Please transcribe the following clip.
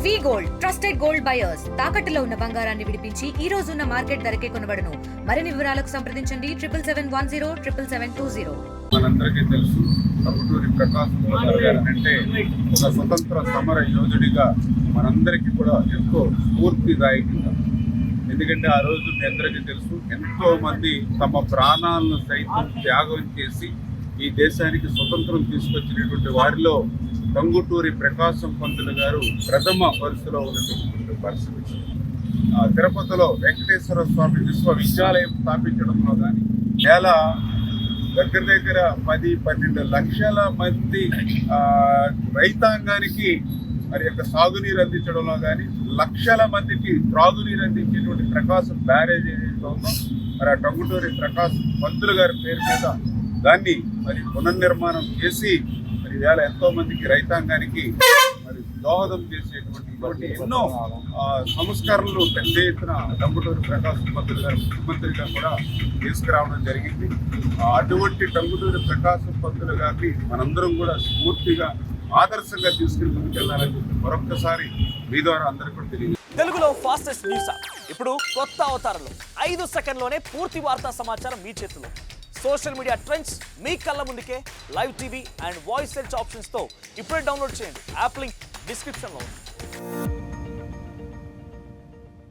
వి gold trusted gold buyers తాకట్టులో ఉన్న బంగారాన్ని విడిపించి ఈ రోజు ఉన్న మార్కెట్ ధరకే కొనబడును. మరిన్ని వివరాలకు సంప్రదించండి 7771077720. మనందరికీ తెలుసు టంగుటూరి ప్రకాశం పంతులు గారు అంటే ఒక స్వతంత్ర సమర యోధుడిగా మనందరికీ కూడా ఎంతో స్ఫూర్తిదాయకంగా. ఎందుకంటే ఆ రోజు మీ అందరికీ తెలుసు ఎంతో మంది తమ ప్రాణాలను సైతం త్యాగం చేసి ఈ దేశానికి స్వతంత్రం తీసుకొచ్చినటువంటి వారిలో టంగుటూరి ప్రకాశం పంతులు గారు ప్రథమ వరుసలో ఉన్నటువంటి పరిస్థితి. తిరుపతిలో వెంకటేశ్వర స్వామి విశ్వవిద్యాలయం స్థాపించడంలో కానీ దగ్గర 10-12 లక్షల మంది రైతాంగానికి మరి యొక్క సాగునీరు అందించడంలో కానీ లక్షల మందికి త్రాగునీరు అందించేటువంటి ప్రకాశం బ్యారేజ్ ఏదైతే ఉందో మరి ఆ టంగుటూరి ప్రకాశం పంతులు గారి పేరు మీద దాన్ని మరి పునర్నిర్మాణం చేసి మరి ఇవాళ ఎంతో మందికి రైతాంగానికి మరి దోహదం చేసేటువంటి ఎన్నో సంస్కరణలు పెద్ద ఎత్తున టంగుటూరి ప్రకాశం పంతులు గారు ముఖ్యమంత్రిగా కూడా తీసుకురావడం జరిగింది. అటువంటి టంగుటూరి ప్రకాశం పంతులు గారిని మనందరం కూడా స్ఫూర్తిగా ఆదర్శంగా తీసుకుని ముందుకెళ్లాలని చెప్పి మరొక్కసారి మీ ద్వారా అందరికీ కూడా తెలియదు. తెలుగులో ఫాస్టెస్ట్ న్యూస్ ఇప్పుడు కొత్త అవతారంలో 5 సెకండ్లోనే పూర్తి వార్తా సమాచారం మీ చేతిలో. సోషల్ మీడియా ట్రెండ్స్ మీ కళ్ళ ముందుకే live TV and voice search options తో ఇప్పుడే డౌన్లోడ్ చేయండి. యాప్ లింక్ డిస్క్రిప్షన్లో ఉంది.